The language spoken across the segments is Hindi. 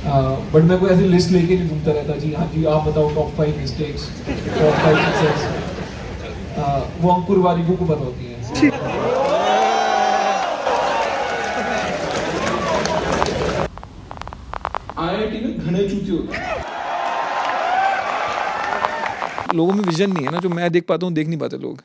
बट मैं कोई ऐसी लिस्ट लेके नहीं घूमता रहता जी। हाँ जी, आप बताओ टॉप 5 मिस्टेक्स, टॉप 5 सक्सेस। वो अंकुर वारिगू को पता होती है। IIT में घने चूते होते हैं। लोगों में विजन नहीं है ना, जो मैं देख पाता हूँ देख नहीं पाते लोग,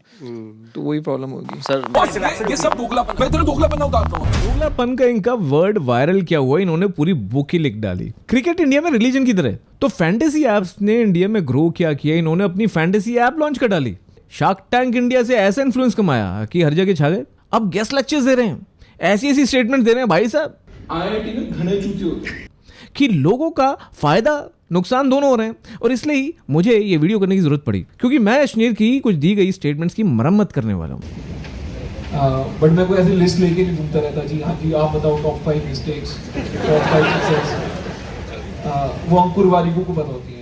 तो वही प्रॉब्लम होगी सर। ये सब दोगलापन, मैं तेरा दोगलापन उतारता हूँ। दोगलापन का इनका वर्ड वायरल क्या हुआ, इन्होंने पूरी बुक ही लिख डाली। क्रिकेट इंडिया में रिलीजन की तरह, तो फैंटेसी एप्स ने इंडिया में ग्रो क्या किया, इन्होंने अपनी फैंटेसी ऐप लॉन्च कर डाली। शार्क टैंक इंडिया से ऐसा इन्फ्लुएंस कमाया कि हर जगह छा गए। अब गेस्ट लेक्चर्स दे रहे हैं, ऐसी ऐसी स्टेटमेंट दे रहे हैं भाई साहब IIT में घने चूते होते हैं कि लोगों का फायदा नुकसान दोनों हो रहे हैं। और इसलिए ही मुझे ये वीडियो करने की जरूरत पड़ी, क्योंकि मैं अश्नीर की कुछ दी गई स्टेटमेंट्स की मरम्मत करने वाला हूँ। बट मैं कोई ऐसी लिस्ट लेके नहीं घूमता रहता जी। हाँ जी, आप बताओ टॉप 5 मिस्टेक्स, टॉप 5 सक्सेस। वो अंकुर वारिगू को पता होती है।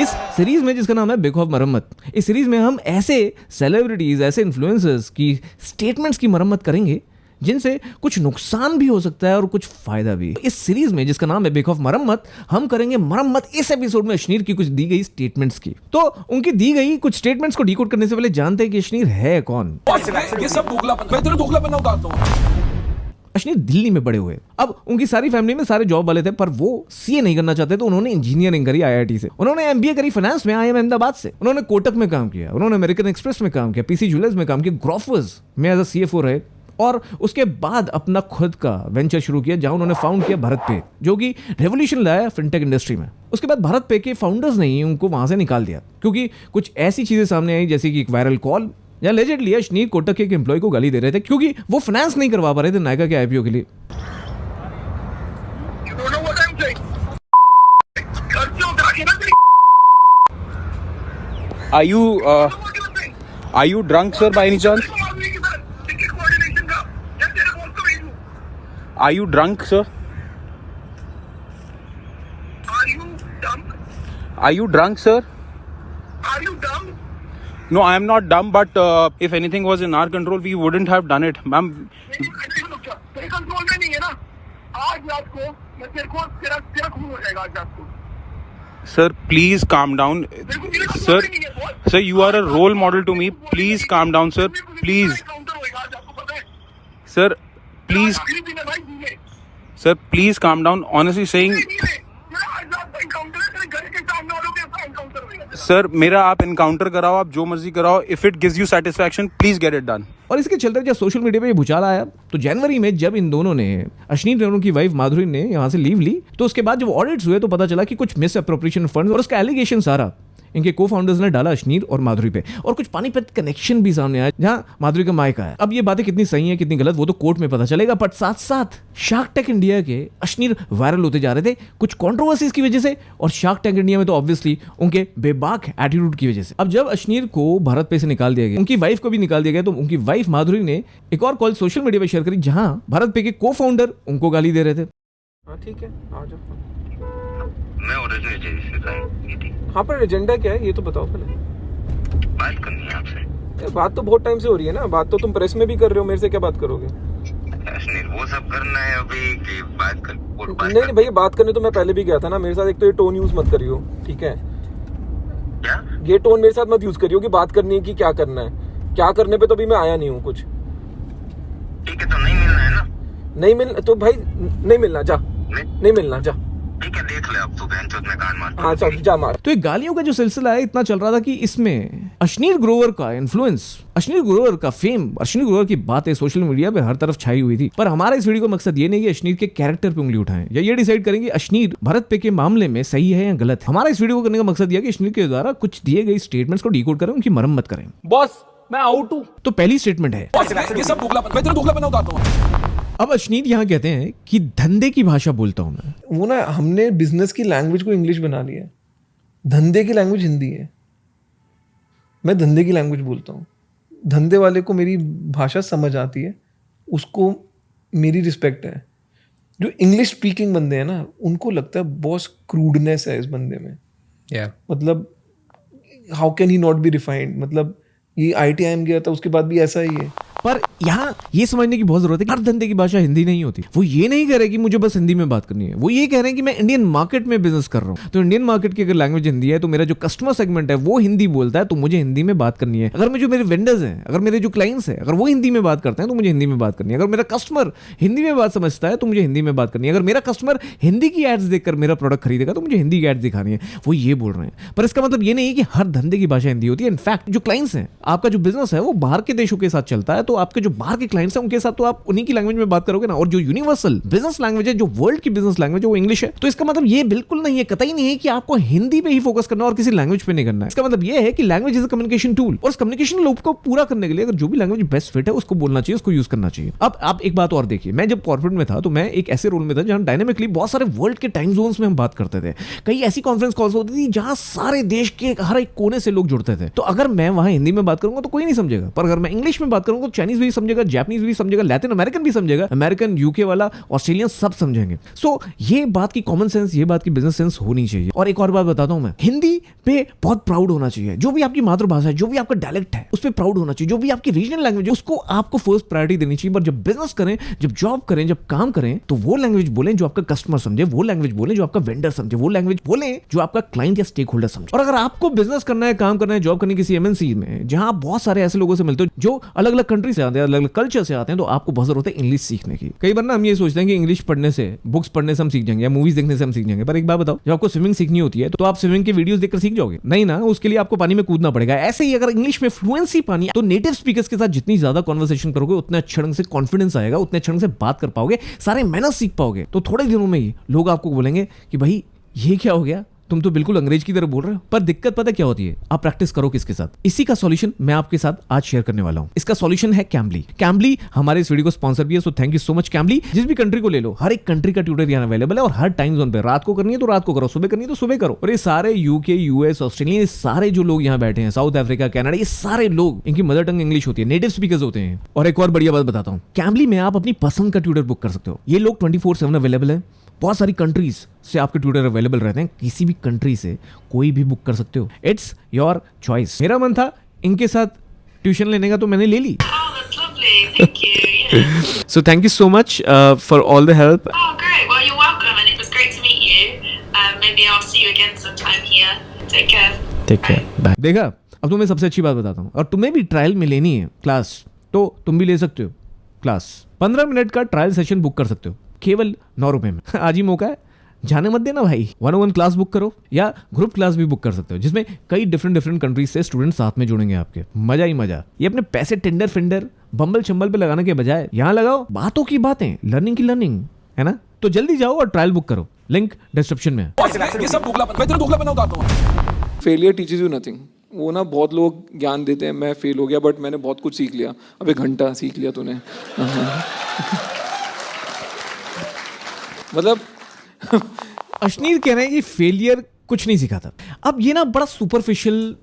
इस सीरीज में जिसका नाम है बेखौफ मरम्मत, इस सीरीज में हम ऐसे सेलिब्रिटीज, ऐसे इन्फ्लुएंसर्स की स्टेटमेंट्स की मरम्मत करेंगे जिनसे कुछ नुकसान भी हो सकता है और कुछ फायदा भी। इस सीरीज में जिसका नाम है बेखौफ मरम्मत, हम करेंगे मरम्मत इस एपिसोड में अश्नीर की कुछ दी गई स्टेटमेंट्स की। तो उनकी दी गई कुछ स्टेटमेंट्स को डिकोड करने से पहले जानते हैं कि अश्नीर है कौन। ये सब दोगलापन, मैं तेरा दोगलापन उतारता हूँ। अश्नीर दिल्ली में बड़े हुए। अब उनकी सारी फैमिली में सारे जॉब वाले थे, पर वो सीए नहीं करना चाहते, तो उन्होंने इंजीनियरिंग करी IIT से। उन्होंने MBA करी फाइनेंस में IIM अहमदाबाद से। उन्होंने कोटक में काम किया, उन्होंने अमेरिकन एक्सप्रेस में काम किया, PC ज्वेलर्स में काम किया, ग्रोफर्स में एज अ CFO रहे, और उसके बाद अपना खुद का वेंचर शुरू किया जहां उन्होंने फाउंड किया भारत पे, जो कि रेवोल्यूशन लाया फिनटेक इंडस्ट्री में। उसके बाद भारत पे के फाउंडर्स ने ही उनको वहां से निकाल दिया, क्योंकि कुछ ऐसी चीजें सामने आई जैसे कि एक वायरल कॉल या लेजेंडली अश्नीर कोटक के एक एम्प्लॉय को गाली दे रहे थे क्योंकि वो फाइनेंस नहीं करवा पा रहे थे नायका के IPO के लिए। Are you drunk, sir, by any chance? Are you drunk, sir? Are you drunk, sir? Are you dumb? No, I am not dumb, but if anything was in our control, we wouldn't have done it, ma'am. तेरे कंट्रोल में नहीं है ना। आज रात को मैं तेरे को तेरा खून हो जाएगा आज रात को। Sir, please calm down. Sir, sir, you are a role model to me. Please calm down, sir. Please. Sir, please. Sir, please calm down. Honestly saying, sir मेरा आप इनकाउंटर कराओ, आप जो मर्जी कराओ, if it gives you satisfaction please get it done. और इसके चलते जब सोशल मीडिया पे ये भूचाल आया, तो जनवरी में जब इन दोनों ने, अश्नीर ने उनकी वाइफ माधुरी ने यहाँ से लीव ली, तो उसके बाद जब ऑडिट्स हुए तो पता चला कि कुछ मिस अप्रोप्रिएशन फंड्स, और उसका एलिगेशन सारा इनके को-फाउंडर्स ने डाला अश्नीर और माधुरी पे। और कुछ पानीपत कनेक्शन भी सामने आया जहां माधुरी का मायका है। अब ये बातें कितनी सही है कितनी गलत वो तो कोर्ट में पता चलेगा, बट साथ साथ शार्क टैंक इंडिया के अश्नीर वायरल होते जा रहे थे कुछ कंट्रोवर्सीज की वजह से, और शार्क टैंक इंडिया में तो ऑब्वियसली उनके बेबाक एटीट्यूड की वजह से। अब जब अश्नीर को भारत पे से निकाल दिया गया, उनकी वाइफ को भी निकाल दिया गया, तो उनकी वाइफ माधुरी ने एक और कॉल सोशल मीडिया पे शेयर करी जहां भारत पे के को-फाउंडर उनको गाली दे रहे थे। हाँ ठीक है, आ जाओ। मैं ओरिजिनल हाँ पर एजेंडा क्या है ये तो बताओ पहले। बात करनी है आपसे। बात तो बहुत टाइम से हो रही है ना, बात तो तुम प्रेस में भी कर रहे हो, मेरे से क्या बात करोगे? वो सब करना है अभी कि बात कर नहीं भैया, बात करने तो मैं पहले भी गया था ना। मेरे साथ एक तो ये टोन यूज मत करियो, ठीक है? क्या ये टोन मेरे साथ मत यूज करियो कि बात करनी है कि क्या करना है। क्या करने पे तो अभी मैं आया नहीं हूँ कुछ। ठीक है, तो नहीं मिलना है ना? नहीं मिलना तो भाई नहीं मिलना, जा। नहीं मिलना, जा। ठीक है, देख ले अब तू बहनचोद में कान मार। हाँ चल जा मार। तो ये गालियों का जो सिलसिला है इतना चल रहा था कि इसमें अश्नीर ग्रोवर का इन्फ्लुएंस, अश्नीर ग्रोवर का फेम, अश्नीर ग्रोवर की बातें सोशल मीडिया पे हर तरफ छाई हुई थी। पर हमारा इस वीडियो का मकसद ये नहीं कि अश्नीर के कैरेक्टर पे उंगली उठाएं या ये डिसाइड करेंगे अश्नीर भारत पे के मामले में सही है या गलत है। हमारा इस वीडियो को करने का मकसद यह कि अश्नीर के द्वारा कुछ दिए गए स्टेटमेंट्स को डिकोड करें, उनकी मरम्मत करें। बॉस मैं आउट हूँ। तो पहली स्टेटमेंट है, ये सब दोगलापन, मैं तेरा दोगलापन उतारता हूँ। अब अश्नीर यहाँ कहते हैं कि धंधे की भाषा बोलता हूं मैं। वो ना हमने बिजनेस की लैंग्वेज को इंग्लिश बना लिया है, धंधे की लैंग्वेज हिंदी है। मैं धंधे की लैंग्वेज बोलता हूँ, धंधे वाले को मेरी भाषा समझ आती है, उसको मेरी रिस्पेक्ट है। जो इंग्लिश स्पीकिंग बंदे हैं ना, उनको लगता है बॉस क्रूडनेस है इस बंदे में। मतलब how can he not be refined, मतलब ये IIM गया था, उसके बाद भी ऐसा ही है। पर यहाँ ये समझने की बहुत जरूरत है कि हर धंधे की भाषा हिंदी नहीं होती। वो ये नहीं कह रहे कि मुझे बस हिंदी में बात करनी है, वो ये कह रहे हैं कि मैं इंडियन मार्केट में बिजनेस कर रहा हूँ, तो इंडियन मार्केट की अगर लैंग्वेज हिंदी है तो मेरा जो कस्टमर सेगमेंट है वो हिंदी बोलता है, तो मुझे हिंदी में बात करनी है। अगर मेरे वेंडर्स हैं, अगर मेरे जो क्लाइंट्स हैं, अगर वो हिंदी में बात करते हैं तो मुझे हिंदी में बात करनी है। अगर मेरा कस्टमर हिंदी में बात समझता है तो मुझे हिंदी में बात करनी है। अगर मेरा कस्टमर हिंदी की एड्स देखकर मेरा प्रोडक्ट खरीदेगा तो मुझे हिंदी की एड्स दिखानी है। वो ये बोल रहे हैं, पर इसका मतलब ये नहीं है कि हर धंधे की भाषा हिंदी होती है। इनफैक्ट जो क्लाइंट्स हैं, आपका जो बिजनेस है वो बाहर के देशों के साथ चलता है, तो आपके जो बाहर के क्लाइंट्स हैं उनके साथ तो आप उन्हीं की लैंग्वेज में बात करोगे ना। और जो यूनिवर्सल बिजनेस लैंग्वेज है, जो वर्ल्ड की बिजनेस लैंग्वेज है, वो इंग्लिश है। तो इसका मतलब ये बिल्कुल नहीं है, कतई नहीं है कि आपको हिंदी पे ही फोकस करना और किसी लैंग्वेज पे नहीं करना है। इसका मतलब ये है कि language is a communication tool, और उस कम्युनिकेशन लूप को पूरा करने के लिए अगर जो भी लैंग्वेज बेस्ट फिट है उसको बोलना चाहिए, उसको यूज करना चाहिए। अब आप एक बात और देखिए, मैं जब कॉर्पोरेट में था तो मैं एक ऐसे रोल में था जहां डायनेमिकली बहुत सारे वर्ल्ड के टाइम जोन्स में हम बात करते थे। कई ऐसी कॉन्फ्रेंस कॉल्स होती थी जहां सारे देश के हर एक कोने से लोग जुड़ते थे। तो अगर मैं वहां हिंदी में बात करूंगा तो कोई नहीं समझेगा, पर अगर मैं इंग्लिश में बात करूंगा तो चाइनीज भी समझेगा, जापानीज भी समझेगा, लैटिन अमेरिकन भी समझेगा, अमेरिकन, यूके वाला, ऑस्ट्रेलियन सब समझेंगे। सो ये बात की कॉमन सेंस, ये बात की बिजनेस सेंस होनी चाहिए। और एक और बात बताता हूं मैं, हिंदी पे बहुत प्राउड होना चाहिए। जो भी आपकी मातृभाषा है, जो भी आपका डायलेक्ट है, उस पर प्राउड होना चाहिए। जो भी आपकी रीजनल लैंग्वेज है उसको आपको फर्स्ट प्रायोरिटी देनी चाहिए। पर जब बिजनेस करें, जब जॉब करें, जब काम करें, तो वो लैंग्वेज बोलें जो आपका कस्टमर समझे, वो लैंग्वेज बोलें जो आपका वेंडर समझे, वो लैंग्वेज बोलें जो आपका क्लाइंट या स्टेक होल्डर समझे। और अगर आपको बिजनेस करना है, काम करना है, जॉब करनी किसी MNC में, जहां बहुत सारे ऐसे लोगों से मिलते हो जो अलग अलग कंट्री से आते हैं, अलग अलग कल्चर से आते हैं, तो आपको बहुत जरूरत है इंग्लिश सीखने की। कई बार ना हम ये सोचते हैं कि इंग्लिश पढ़ने से, बुक्स पढ़ने से हम सीख जाएंगे या मूवीज देखने से हम सीख जाएंगे। पर एक बात बताओ, जब आपको स्विमिंग सीखनी होती है तो आप स्विमिंग की वीडियोस देखकर सीख जाओगे? नहीं ना, उसके लिए आपको पानी में कूदना पड़ेगा। ऐसे ही अगर इंग्लिश में फ्लुएंसी पानी, तो नेटिव स्पीकर्स के साथ जितनी ज्यादा कॉन्वर्सेशन करोगे उतने अच्छे ढंग से कॉन्फिडेंस आएगा, उतने अच्छे ढंग से बात कर पाओगे, सारे मैनर्स सीख पाओगे। तो थोड़े दिनों में ही लोग आपको बोलेंगे कि भाई ये क्या हो गया, तुम तो बिल्कुल अंग्रेज की तरह बोल रहे हो। पर दिक्कत पता क्या होती है, आप प्रैक्टिस करो किसके साथ। इसी का सॉल्यूशन मैं आपके साथ आज शेयर करने वाला हूं। इसका सॉल्यूशन है कैम्बली। कैम्बली हमारे इस वीडियो को स्पॉन्सर भी है, so thank you so much Cambly. जिस भी कंट्री को ले लो, हर एक कंट्री का ट्यूटर यहाँ अवेलेबल है और हर टाइम जोन पे। रात को करनी है तो रात को करो, सुबह करनी है तो सुबह करो। और ये सारे UK, US, ऑस्ट्रेलिया, ये सारे जो लोग यहाँ बैठे हैं, साउथ अफ्रीका, कनाडा, ये सारे लोग, इनकी मदर टंग इंग्लिश होती है, नेटिव स्पीकर्स होते हैं। और एक और बढ़िया बात बताता हूँ, कैम्बली में आप अपनी पसंद का ट्यूटर बुक कर सकते हो। ये लोग 24/7 अवेलेबल है। बहुत सारी कंट्रीज से आपके ट्यूटर अवेलेबल रहते हैं, किसी भी कंट्री से कोई भी बुक कर सकते हो। It's your choice. मेरा मन था इनके साथ ट्यूशन लेने का, तो मैंने ले ली। That's lovely. Thank you. Yeah. So thank you so much for all the help. Oh, great. Well, you're welcome, and it was great to meet you. Maybe I'll see you again sometime here. Take care. Take care, bye. देखा, अब तुम्हें सबसे अच्छी बात बताता हूँ, और तुम्हें भी ट्रायल में लेनी है क्लास, तो तुम भी ले सकते हो क्लास। 15 मिनट का ट्रायल सेशन बुक कर सकते हो केवल 9 रुपए में। आज ही मौका है, जाने मत देना भाई। 101 क्लास बुक करो या ग्रुप क्लास भी बुक कर सकते हो, जिसमें कई डिफरेंट कंट्रीज से स्टूडेंट साथ में जुड़ेंगे आपके। मजा ही मजा। ये अपने पैसे टिंडर फिंडर बम्बल चंबल पे लगाने के बजाय यहाँ लगाओ बातों की बातें, लर्निंग की लर्निंग, है ना। तो जल्दी जाओ और ट्रायल बुक करो, लिंक डिस्क्रिप्शन में है। ये सब दोगलापन, मैं तेरा दोगलापन उतारता हूँ। Failure teaches you nothing. वो ना बहुत लोग ज्ञान देते हैं, मैं फेल हो गया बट मैंने बहुत कुछ सीख लिया। अब 1 घंटा सीख लिया तूने। मतलब अश्नीर कह रहे हैं कि फेलियर कुछ नहीं सिखाता। अब ये ना बड़ा सुपरफिशियल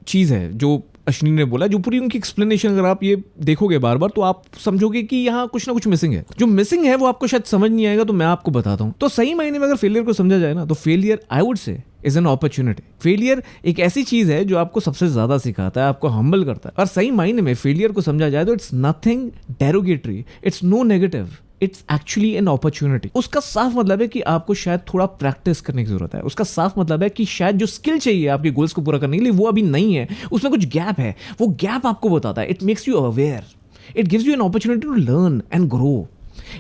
चीज है जो अश्नीर ने बोला, जो पूरी उनकी एक्सप्लेनेशन अगर आप ये देखोगे बार बार तो आप समझोगे कि यहाँ कुछ ना कुछ मिसिंग है। जो मिसिंग है वो आपको शायद समझ नहीं आएगा, तो मैं आपको बताता हूँ। तो सही मायने में अगर फेलियर को समझा जाए ना, तो failure I would say is an opportunity. Failure एक ऐसी चीज है जो आपको सबसे ज्यादा सिखाता है, आपको हम्बल करता है। और सही मायने में फेलियर को समझा जाए तो it's nothing derogatory, it's no negative, it's actually an opportunity. उसका साफ मतलब है कि आपको शायद थोड़ा प्रैक्टिस करने की जरूरत है। उसका साफ मतलब है कि शायद जो स्किल चाहिए आपके गोल्स को पूरा करने के लिए वो अभी नहीं है, उसमें कुछ गैप है। वो गैप आपको बताता है। It makes you aware, it gives you an opportunity to learn and grow,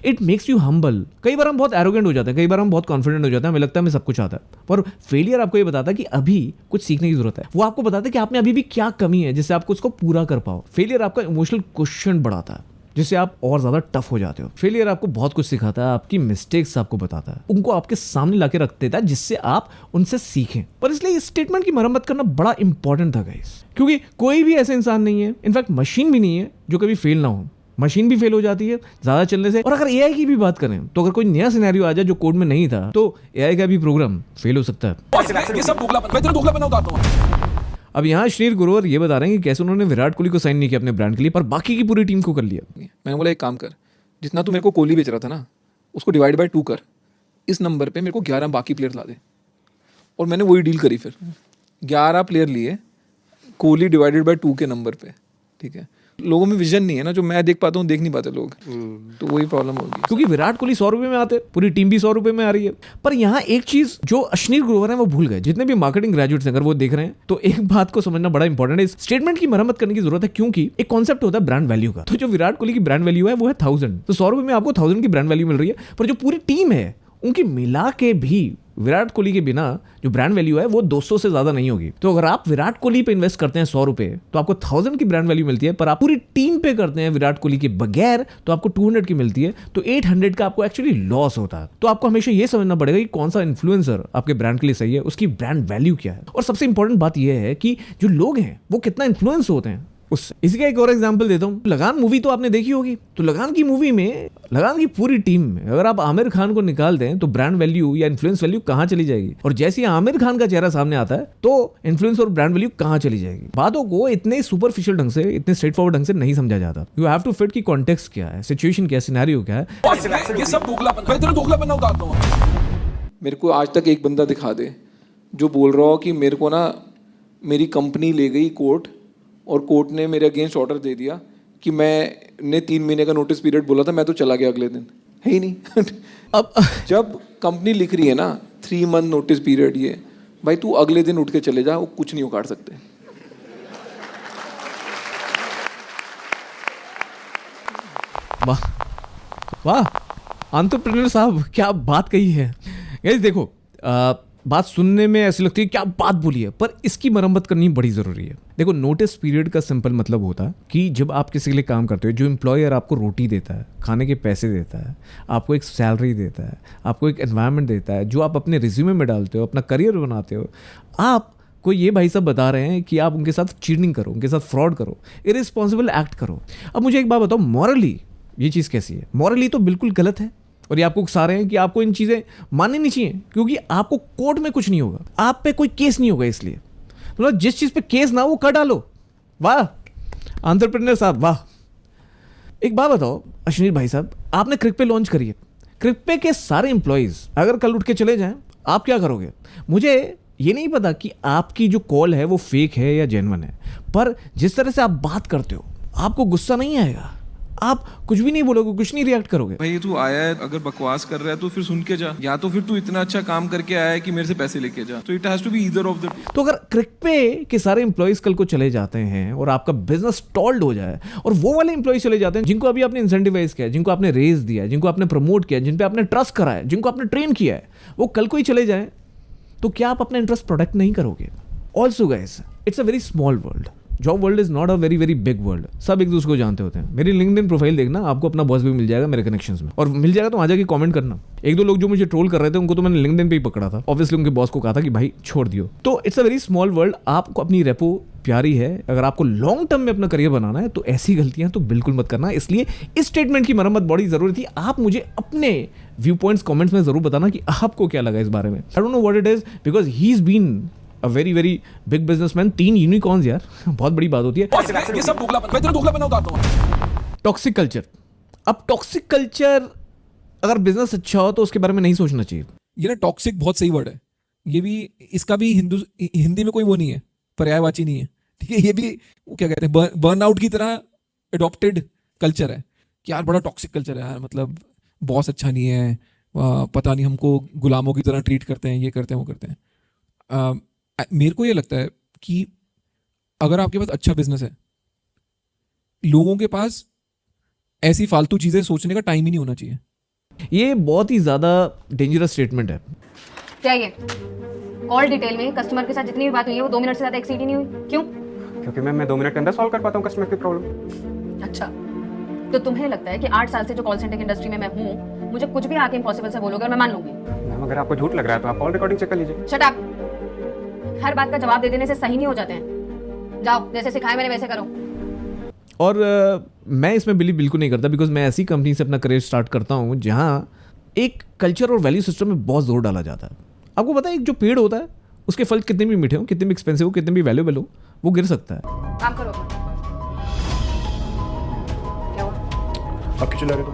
it makes you humble. कई बार हम बहुत एरोगेंट हो जाते हैं, कई बार हम बहुत कॉन्फिडेंट हो जाते हैं, हमें लगता है हमें सब कुछ आता है। पर फेलियर आपको ये बताता है कि अभी कुछ सीखने की जरूरत है। वो आपको बताता है कि आप में अभी भी क्या कमी है जिससे आपको उसको पूरा कर पाओ। फेलियर आपका इमोशनल क्वेश्चन बढ़ाता है, जिससे आप और ज्यादा टफ हो जाते हो। फेलियर आपको बहुत कुछ सिखाता है, आपकी मिस्टेक्स आपको बताता है, उनको आपके सामने लाके रख देता है जिससे आप उनसे सीखें। पर इसलिए इस स्टेटमेंट की मरम्मत करना बड़ा इंपॉर्टेंट था गाइस, क्योंकि कोई भी ऐसा इंसान नहीं है, इनफैक्ट मशीन भी नहीं है जो कभी फेल ना हो। मशीन भी फेल हो जाती है ज्यादा चलने से। और अगर एआई की भी बात करें तो अगर कोई नया सिनेरियो आ जाए जो कोड में नहीं था, तो एआई का भी प्रोग्राम फेल हो सकता है। ये सब दोगलापन, मैं तेरा दोगलापन उतारता हूँ। अब यहाँ श्रीर गुरोवर ये बता रहे हैं कि कैसे उन्होंने विराट कोहली को साइन नहीं किया अपने ब्रांड के लिए, पर बाकी की पूरी टीम को कर लिया। मैंने बोला एक काम कर, जितना तू मेरे को कोहली बेच रहा था ना, उसको डिवाइड बाय 2 कर, इस नंबर पे मेरे को 11 बाकी प्लेयर ला दे। और मैंने वही डील करी, फिर 11 प्लेयर लिए कोहली डिवाइडेड बाय 2 के नंबर पे। ठीक है, लोगों में विजन नहीं है ना, जो मैं देख पाता हूँ देख नहीं पाते लोग, तो वही प्रॉब्लम होगी। क्योंकि विराट कोहली 100 रुपए में आते, पूरी टीम भी 100 रुपए में आ रही है। पर यहाँ एक चीज जो अश्नीर ग्रोवर है वो भूल गए, जितने भी मार्केटिंग ग्रेजुएट्स अगर वो देख रहे हैं तो एक बात को समझना बड़ा इंपॉर्टेंट है, इस स्टेटमेंट की मरम्मत करने की जरूरत है, क्योंकि एक कॉन्सेप्ट होता है ब्रांड वैल्यू का। तो जो विराट कोहली की ब्रांड वैल्यू है वो है 1000, तो 100 रुपए में आपको 1000 की ब्रांड वैल्यू मिल रही है, पर जो पूरी टीम है उनकी मिला के भी विराट कोहली के बिना जो ब्रांड वैल्यू है वो 200 से ज्यादा नहीं होगी। तो अगर आप विराट कोहली पे इन्वेस्ट करते हैं 100 रुपए तो आपको 1000 की ब्रांड वैल्यू मिलती है, पर आप पूरी टीम पे करते हैं विराट कोहली के बगैर तो आपको 200 की मिलती है, तो 800 का आपको एक्चुअली लॉस होता है। तो आपको हमेशा ये समझना पड़ेगा कि कौन सा इन्फ्लुएंसर आपके ब्रांड के लिए सही है, उसकी ब्रांड वैल्यू क्या है, और सबसे इंपॉर्टेंट बात यह है कि जो लोग हैं वो कितना इन्फ्लुएंस होते हैं उससे। इसी का एक और एग्जांपल देता हूं, लगान मूवी तो आपने देखी होगी, तो लगान की मूवी में लगान की पूरी टीम में अगर आप आमिर खान को निकाल दें तो ब्रांड वैल्यू या इन्फ्लुएंस वैल्यू कहां चली जाएगी, और जैसे ही आमिर खान का चेहरा सामने आता है तो इन्फ्लुएंस और ब्रांड वैल्यू कहां चली जाएगी। बातों को इतने सुपरफिशियल ढंग से, इतने स्ट्रेट फॉरवर्ड ढंग से नहीं समझा जाता। यू हैव टू फिट की कॉन्टेक्स्ट क्या है, सिचुएशन क्या है, सिनेरियो क्या है। ये सब दोगलापन, मैं तेरा दोगलापन उतारता हूं। मेरे को आज तक एक बंदा दिखा दे जो बोल रहा हो कि मेरे को ना मेरी कंपनी ले गई कोर्ट और कोर्ट ने मेरे अगेंस्ट ऑर्डर दे दिया कि मैंने 3 महीने का नोटिस पीरियड बोला था, मैं तो चला गया अगले दिन, है ही नहीं। अब जब कंपनी लिख रही है ना 3 मंथ नोटिस पीरियड, ये भाई तू अगले दिन उठ के चले जा, वो कुछ नहीं उखाड़ सकते। वाह वाह एंटरप्रेन्योर साहब, क्या बात कही है। गाइस देखो, बात सुनने में ऐसी लगती है क्या बात बोली है, पर इसकी मरम्मत करनी बड़ी ज़रूरी है। देखो, नोटिस पीरियड का सिंपल मतलब होता है कि जब आप किसी के लिए काम करते हो, जो एम्प्लॉयर आपको रोटी देता है, खाने के पैसे देता है, आपको एक सैलरी देता है, आपको एक एनवायरनमेंट देता है, जो आप अपने रिज्यूमे में डालते हो, अपना करियर बनाते हो, आप को ये भाई साहब बता रहे हैं कि आप उनके साथ चीटिंग करो, उनके साथ फ्रॉड करो, इररिस्पॉन्सिबल एक्ट करो। अब मुझे एक बात बताओ, मॉरली ये चीज़ कैसी है? मॉरली तो बिल्कुल गलत है, और ये आपको उकसा रहे हैं कि आपको इन चीज़ें माननी नहीं चाहिए, क्योंकि आपको कोर्ट में कुछ नहीं होगा, आप पे कोई केस नहीं होगा, इसलिए मतलब जिस चीज़ पे केस ना हो वो कर डालो। वाह एंटरप्रेन्योर साहब, वाह। एक बात बताओ अश्नीर भाई साहब, आपने क्रिकपे लॉन्च करी है, क्रिकपे के सारे एम्प्लॉयज़ अगर कल उठ के चले जाएं, आप क्या करोगे? मुझे ये नहीं पता कि आपकी जो कॉल है वो फेक है या जेन्युइन है, पर जिस तरह से आप बात करते हो आपको गुस्सा नहीं आएगा, आप कुछ भी नहीं बोलोगे, कुछ नहीं रिएक्ट करोगे। भाई तू आया है, अगर बकवास कर रहा है तो फिर सुन के जा, या तो फिर तू इतना अच्छा काम करके आया है कि मेरे से पैसे लेके जा, तो it has to be either of the. तो अगर क्रिकपे के सारे एम्प्लॉइज कल को चले जाते हैं और आपका बिजनेस स्टॉल्ड हो जाए, और वो वाले एम्प्लॉइज चले जाते हैं जिनको अभी आपने इंसेंटिवाइज किया है, जिनको आपने रेज दिया है, जिनको आपने प्रमोट किया है, जिन पे आपने ट्रस्ट करा है, जिनको आपने ट्रेन किया है, वो कल को ही चले जाएं, तो क्या आप अपना इंटरेस्ट प्रोटेक्ट नहीं करोगे? Also guys, it's a very small world. Job world is not a very very big world. सब एक दूसरे को जानते होते हैं। मेरी लिंक्डइन प्रोफाइल देखना, आपको अपना बॉस भी मिल जाएगा मेरे कनेक्शंस में, और मिल जाएगा तो आ जाके कमेंट करना। 1-2 लोग जो मुझे ट्रोल कर रहे थे उनको तो मैंने लिंक्डइन पे ही पकड़ा था, ऑब्वियसली उनके बॉस को कहा था कि भाई छोड़ दियो। तो it's a very small world. आपको अपनी रेपो प्यारी है, अगर आपको लॉन्ग टर्म में अपना करियर बनाना है तो ऐसी गलतियां तो बिल्कुल मत करना। इसलिए इस स्टेटमेंट की मरम्मत बड़ी जरूरी थी। आप मुझे अपने व्यू पॉइंट्स कमेंट्स में जरूर बताना कि आपको क्या लगा इस बारे में। I don't know what it is, because he is been a very very big businessman. 3 unicorns यार, बहुत बड़ी बात होती है। ये सब दोगलापन, मैं तेरा दोगलापन उतारता हूं। Toxic culture. अब टॉक्सिक कल्चर, अगर बिजनेस अच्छा हो तो उसके बारे में नहीं सोचना चाहिए। ये ना टॉक्सिक बहुत सही वर्ड है। ये भी, इसका भी हिंदी में कोई वो नहीं है, पर्यायवाची नहीं है, ठीक है। ये भी वो क्या कहते हैं, बर्नआउट की तरह अडॉप्टेड कल्चर है कि यार बड़ा टॉक्सिक कल्चर है यार, मतलब बॉस अच्छा नहीं है, पता नहीं हमको गुलामों की तरह ट्रीट करते हैं, ये करते हैं वो करते हैं। मेरे को ये लगता है कि अगर आपके पास अच्छा बिजनेस है, लोगों के पास ऐसी फालतू चीजें सोचने का टाइम ही नहीं होना चाहिए। ये बहुत ही ज्यादा डेंजरस स्टेटमेंट है। क्या ये कॉल डिटेल में कस्टमर के साथ जितनी भी बात हुई है वो 2 मिनट से ज्यादा एक्सीड ही नहीं हुई? क्यों? क्योंकि मैं 2 मिनट के अंदर सॉल्व कर पाता हूँ कस्टमर की प्रॉब्लम। अच्छा, तो तुम्हें लगता है कि 8 साल से जो कॉल सेंटर की इंडस्ट्री में मैं हूँ, मुझे कुछ भी आके इम्पॉसिबल से बोलोगे और मैं मान लूंगी? मैम, अगर आपको झूठ लग रहा है तो आप कॉल रिकॉर्डिंग चेक कर लीजिए। Shut up. हर बात का जवाब दे देने से सही नहीं हो जाते हैं। जाओ, जैसे सिखाया मैंने वैसे करो। और मैं इसमें बिलीव बिल्कुल नहीं करता, बिकॉज मैं ऐसी कंपनी से अपना करियर स्टार्ट करता हूँ जहाँ एक कल्चर और वैल्यू सिस्टम में बहुत जोर डाला जाता है। आपको पता है, एक जो पेड़ होता है उसके फल कितने भी मीठे हो, कितने भी एक्सपेंसिव हो, कितने भी वैल्यूएबल हो, वो गिर सकता है। काम करो। क्या हुआ? आप क्यों चिल्ला रहे हो?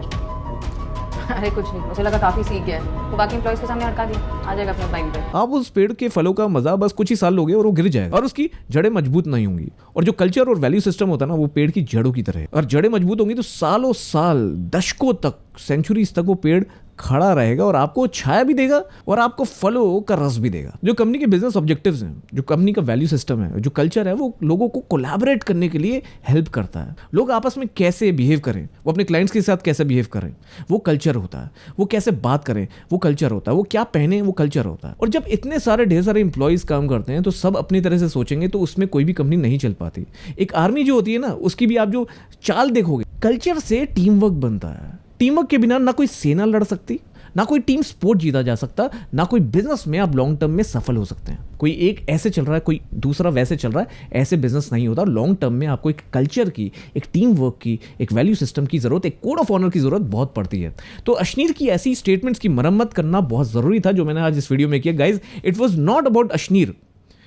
अरे कुछ नहीं, उसे लगा काफी सीख गया है, वो बाकी एम्प्लॉइज के सामने अटका दिया, आ जाएगा अपने टाइम पे। आप उस पेड़ के फलों का मजा बस कुछ ही साल लोगे और वो गिर जाएगा और उसकी जड़ें मजबूत नहीं होंगी। और जो कल्चर और वैल्यू सिस्टम होता है ना, वो पेड़ की जड़ों की तरह है, और जड़ें मजबूत होंगी तो सालों साल, दशकों तक, सेंचुरीज तक वो पेड़ खड़ा रहेगा और आपको छाया भी देगा और आपको फलों का रस भी देगा। जो कंपनी के बिजनेस ऑब्जेक्टिव्स हैं, जो कंपनी का वैल्यू सिस्टम है, जो कल्चर है, वो लोगों को कोलैबोरेट करने के लिए हेल्प करता है। लोग आपस में कैसे बिहेव करें, वो अपने क्लाइंट्स के साथ कैसे बिहेव करें, वो कल्चर होता है। वो कैसे बात करें, वो कल्चर होता है। वो क्या पहने, वो कल्चर होता है। और जब इतने सारे ढेर सारे इंप्लॉइज काम करते हैं तो सब अपनी तरह से सोचेंगे तो उसमें कोई भी कंपनी नहीं चल पाती। एक आर्मी जो होती है ना, उसकी भी आप जो चाल देखोगे, कल्चर से टीम वर्क बनता है। टीम वर्क के बिना ना कोई सेना लड़ सकती, ना कोई टीम स्पोर्ट जीता जा सकता, ना कोई बिजनेस में आप लॉन्ग टर्म में सफल हो सकते हैं। कोई एक ऐसे चल रहा है, कोई दूसरा वैसे चल रहा है, ऐसे बिजनेस नहीं होता। लॉन्ग टर्म में आपको एक कल्चर की, एक टीम वर्क की, एक वैल्यू सिस्टम की जरूरत, एक कोड ऑफ ऑनर की जरूरत बहुत पड़ती है। तो अश्नीर की ऐसी स्टेटमेंट्स की मरम्मत करना बहुत जरूरी था, जो मैंने आज इस वीडियो में किया। Guys, it was not about Ashneer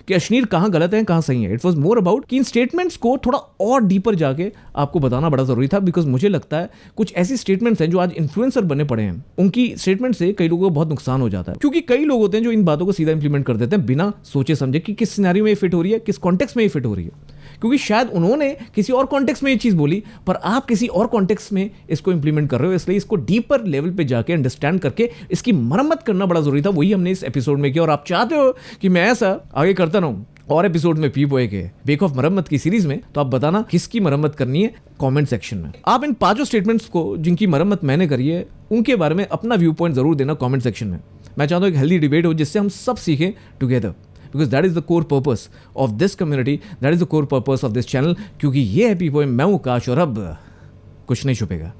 कि अश्नीर कहाँ गलत है कहाँ सही है। इट वॉज मोर अबाउट कि इन स्टेटमेंट्स को थोड़ा और डीपर जाके आपको बताना बड़ा जरूरी था, बिकॉज मुझे लगता है कुछ ऐसी स्टेटमेंट्स हैं जो आज इन्फ्लुएंसर बने पड़े हैं, उनकी स्टेटमेंट से कई लोगों को बहुत नुकसान हो जाता है। क्योंकि कई लोग होते हैं जो इन बातों को सीधा इंप्लीमेंट कर देते हैं बिना सोचे समझे कि किस सिनेरियो में ये फिट हो रही है, किस कॉन्टेक्स्ट में ये फिट हो रही है। क्योंकि शायद उन्होंने किसी और कॉन्टेक्स्ट में ये चीज बोली, पर आप किसी और कॉन्टेक्स्ट में इसको इंप्लीमेंट कर रहे हो, इसलिए इसको डीपर लेवल पे जाके अंडरस्टैंड करके इसकी मरम्मत करना बड़ा जरूरी था। वही हमने इस एपिसोड में किया। और आप चाहते हो कि मैं ऐसा आगे करता रहूं और एपिसोड में पी बॉय के बेक ऑफ मरम्मत की सीरीज में, तो आप बताना किसकी मरम्मत करनी है कमेंट सेक्शन में। आप इन 5 स्टेटमेंट्स को जिनकी मरम्मत मैंने करी है, उनके बारे में अपना व्यू पॉइंट जरूर देना कमेंट सेक्शन में। मैं चाहता हूं एक हेल्दी डिबेट हो जिससे हम सब सीखें together, because that is the core purpose of this community, that is the core purpose of this channel। क्योंकि ये है पी बॉय, मैं हूं काश, और अब कुछ नहीं छुपेगा।